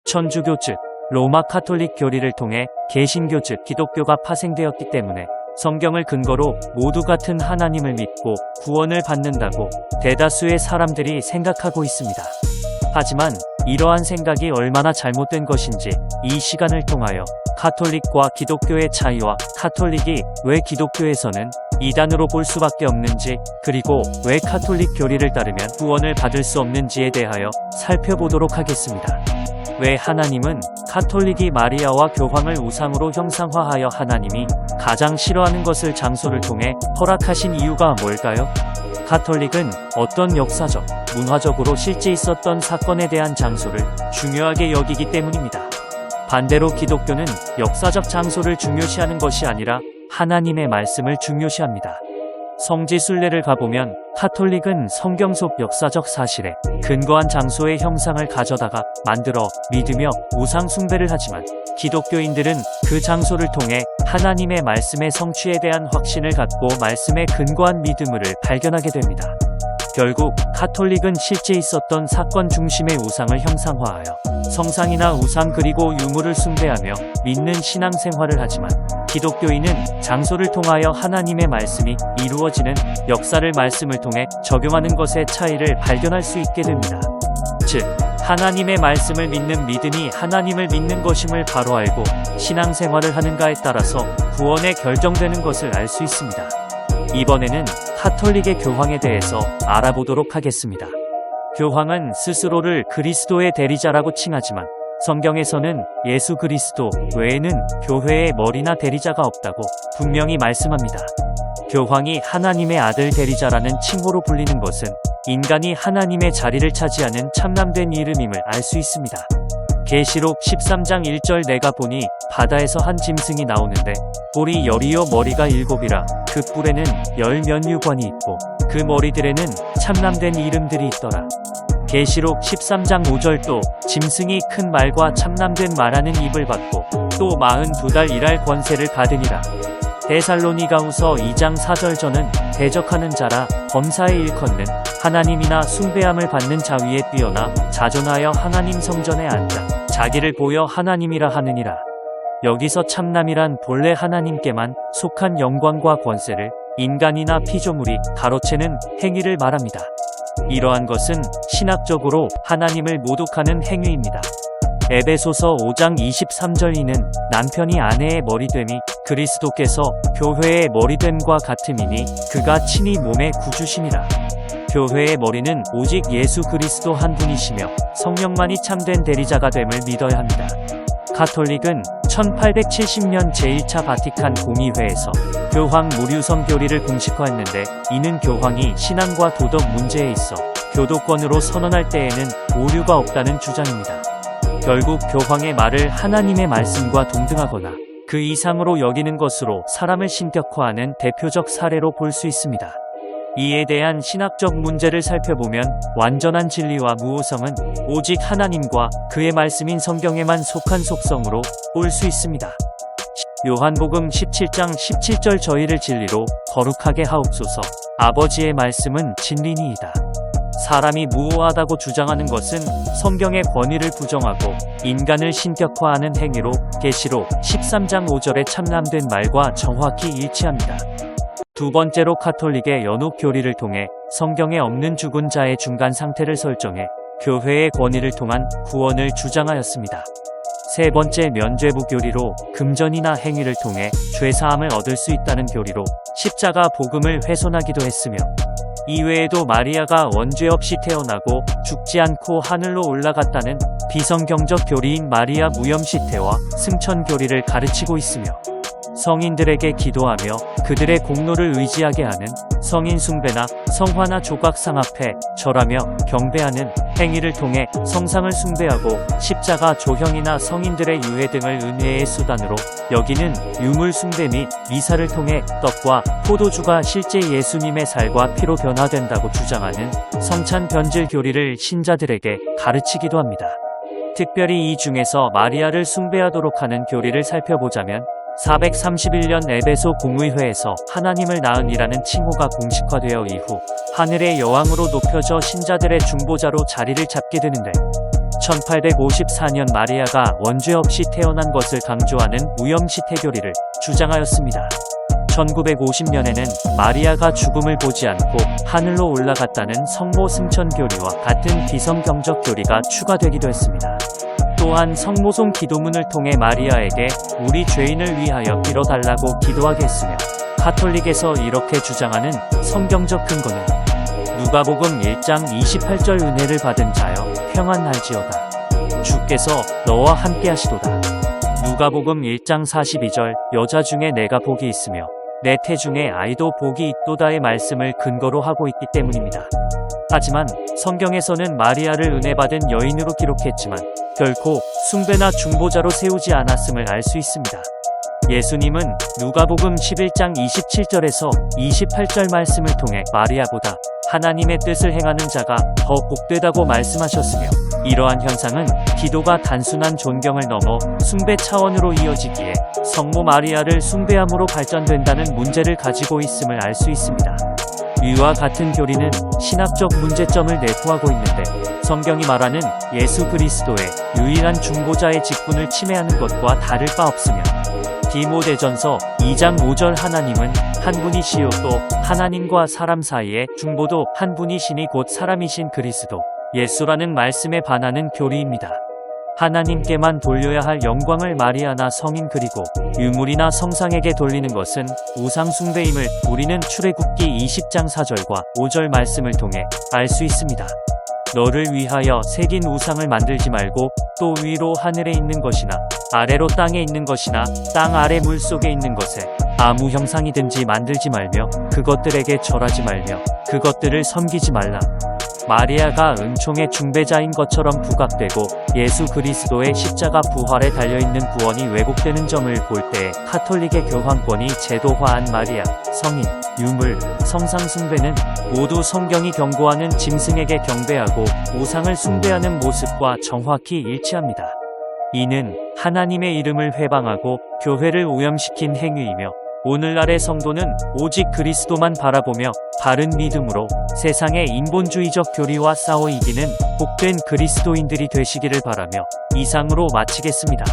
천주교 즉 로마 카톨릭 교리를 통해 개신교 즉 기독교가 파생되었기 때문에 성경을 근거로 모두 같은 하나님을 믿고 구원을 받는다고 대다수의 사람들이 생각하고 있습니다. 하지만 이러한 생각이 얼마나 잘못된 것인지 이 시간을 통하여 카톨릭과 기독교의 차이와 카톨릭이 왜 기독교에서는 이단으로 볼 수밖에 없는지, 그리고 왜 카톨릭 교리를 따르면 구원을 받을 수 없는지에 대하여 살펴보도록 하겠습니다. 왜 하나님은 카톨릭이 마리아와 교황을 우상으로 형상화하여 하나님이 가장 싫어하는 것을 장소를 통해 허락하신 이유가 뭘까요? 카톨릭은 어떤 역사적, 문화적으로 실제 있었던 사건에 대한 장소를 중요하게 여기기 때문입니다. 반대로 기독교는 역사적 장소를 중요시하는 것이 아니라 하나님의 말씀을 중요시합니다. 성지 순례를 가보면 카톨릭은 성경 속 역사적 사실에 근거한 장소의 형상을 가져다가 만들어 믿으며 우상 숭배를 하지만, 기독교인들은 그 장소를 통해 하나님의 말씀의 성취에 대한 확신을 갖고 말씀에 근거한 믿음을 발견하게 됩니다. 결국 카톨릭은 실제 있었던 사건 중심의 우상을 형상화하여 성상이나 우상 그리고 유물을 숭배하며 믿는 신앙생활을 하지만, 기독교인은 장소를 통하여 하나님의 말씀이 이루어지는 역사를 말씀을 통해 적용하는 것의 차이를 발견할 수 있게 됩니다. 즉, 하나님의 말씀을 믿는 믿음이 하나님을 믿는 것임을 바로 알고 신앙생활을 하는가에 따라서 구원에 결정되는 것을 알 수 있습니다. 이번에는 카톨릭의 교황에 대해서 알아보도록 하겠습니다. 교황은 스스로를 그리스도의 대리자라고 칭하지만, 성경에서는 예수 그리스도 외에는 교회의 머리나 대리자가 없다고 분명히 말씀합니다. 교황이 하나님의 아들 대리자라는 칭호로 불리는 것은 인간이 하나님의 자리를 차지하는 참남된 이름임을 알 수 있습니다. 계시록 13장 1절 내가 보니 바다에서 한 짐승이 나오는데 뿔이 열이요 머리가 일곱이라 그 뿔에는 열 면류관이 있고 그 머리들에는 참남된 이름들이 있더라. 계시록 13장 5절 또 짐승이 큰 말과 참남된 말하는 입을 받고 또 42달 일할 권세를 받으니라. 데살로니가후서 2장 4절 저는 대적하는 자라 범사에 일컫는 하나님이나 숭배함을 받는 자 위에 뛰어나 자존하여 하나님 성전에 앉아 자기를 보여 하나님이라 하느니라. 여기서 참남이란 본래 하나님께만 속한 영광과 권세를 인간이나 피조물이 가로채는 행위를 말합니다. 이러한 것은 신학적으로 하나님을 모독하는 행위입니다. 에베소서 5장 23절 이는 남편이 아내의 머리됨이 그리스도께서 교회의 머리됨과 같음이니 그가 친히 몸의 구주심이라. 교회의 머리는 오직 예수 그리스도 한 분이시며 성령만이 참된 대리자가 됨을 믿어야 합니다. 카톨릭은 1870년 제1차 바티칸 공의회에서 교황 무류성 교리를 공식화했는데, 이는 교황이 신앙과 도덕 문제에 있어 교도권으로 선언할 때에는 오류가 없다는 주장입니다. 결국 교황의 말을 하나님의 말씀과 동등하거나 그 이상으로 여기는 것으로 사람을 신격화하는 대표적 사례로 볼 수 있습니다. 이에 대한 신학적 문제를 살펴보면 완전한 진리와 무오성은 오직 하나님과 그의 말씀인 성경에만 속한 속성으로 볼 수 있습니다. 요한복음 17장 17절 저희를 진리로 거룩하게 하옵소서. 아버지의 말씀은 진리니이다. 사람이 무오하다고 주장하는 것은 성경의 권위를 부정하고 인간을 신격화하는 행위로 계시록 13장 5절의 참남된 말과 정확히 일치합니다. 두 번째로 카톨릭의 연옥 교리를 통해 성경에 없는 죽은 자의 중간 상태를 설정해 교회의 권위를 통한 구원을 주장하였습니다. 세 번째 면죄부 교리로 금전이나 행위를 통해 죄사함을 얻을 수 있다는 교리로 십자가 복음을 훼손하기도 했으며, 이외에도 마리아가 원죄 없이 태어나고 죽지 않고 하늘로 올라갔다는 비성경적 교리인 마리아 무염시태와 승천 교리를 가르치고 있으며, 성인들에게 기도하며 그들의 공로를 의지하게 하는 성인 숭배나 성화나 조각상 앞에 절하며 경배하는 행위를 통해 성상을 숭배하고 십자가 조형이나 성인들의 유해 등을 은혜의 수단으로 여기는 유물 숭배 및 미사를 통해 떡과 포도주가 실제 예수님의 살과 피로 변화된다고 주장하는 성찬 변질 교리를 신자들에게 가르치기도 합니다. 특별히 이 중에서 마리아를 숭배하도록 하는 교리를 살펴보자면, 431년 에베소 공의회에서 하나님을 낳은 이라는 칭호가 공식화되어 이후 하늘의 여왕으로 높여져 신자들의 중보자로 자리를 잡게 되는데, 1854년 마리아가 원죄 없이 태어난 것을 강조하는 무염시태교리를 주장하였습니다. 1950년에는 마리아가 죽음을 보지 않고 하늘로 올라갔다는 성모 승천교리와 같은 비성경적 교리가 추가되기도 했습니다. 또한 성모송 기도문을 통해 마리아에게 우리 죄인을 위하여 빌어달라고 기도하게 했으며, 가톨릭에서 이렇게 주장하는 성경적 근거는 누가복음 1장 28절 은혜를 받은 자여 평안할지어다. 주께서 너와 함께 하시도다. 누가복음 1장 42절 여자 중에 내가 복이 있으며 내 태중에 아이도 복이 있도다의 말씀을 근거로 하고 있기 때문입니다. 하지만 성경에서는 마리아를 은혜받은 여인으로 기록했지만 결코 숭배나 중보자로 세우지 않았음을 알 수 있습니다. 예수님은 누가복음 11장 27절에서 28절 말씀을 통해 마리아보다 하나님의 뜻을 행하는 자가 더 복되다고 말씀하셨으며, 이러한 현상은 기도가 단순한 존경을 넘어 숭배 차원으로 이어지기에 성모 마리아를 숭배함으로 발전된다는 문제를 가지고 있음을 알 수 있습니다. 이와 같은 교리는 신학적 문제점을 내포하고 있는데, 성경이 말하는 예수 그리스도의 유일한 중보자의 직분을 침해하는 것과 다를 바 없으며, 디모데전서 2장 5절 하나님은 한 분이시요 또 하나님과 사람 사이의 중보도 한 분이시니 곧 사람이신 그리스도 예수라는 말씀에 반하는 교리입니다. 하나님께만 돌려야 할 영광을 마리아나 성인 그리고 유물이나 성상에게 돌리는 것은 우상 숭배임을 우리는 출애굽기 20장 4절과 5절 말씀을 통해 알 수 있습니다. 너를 위하여 새긴 우상을 만들지 말고 또 위로 하늘에 있는 것이나 아래로 땅에 있는 것이나 땅 아래 물 속에 있는 것에 아무 형상이든지 만들지 말며 그것들에게 절하지 말며 그것들을 섬기지 말라. 마리아가 은총의 중배자인 것처럼 부각되고 예수 그리스도의 십자가 부활에 달려있는 구원이 왜곡되는 점을 볼 때 카톨릭의 교황권이 제도화한 마리아, 성인, 유물, 성상 숭배는 모두 성경이 경고하는 짐승에게 경배하고 우상을 숭배하는 모습과 정확히 일치합니다. 이는 하나님의 이름을 회방하고 교회를 오염시킨 행위이며, 오늘날의 성도는 오직 그리스도만 바라보며 바른 믿음으로 세상의 인본주의적 교리와 싸워 이기는 복된 그리스도인들이 되시기를 바라며 이상으로 마치겠습니다.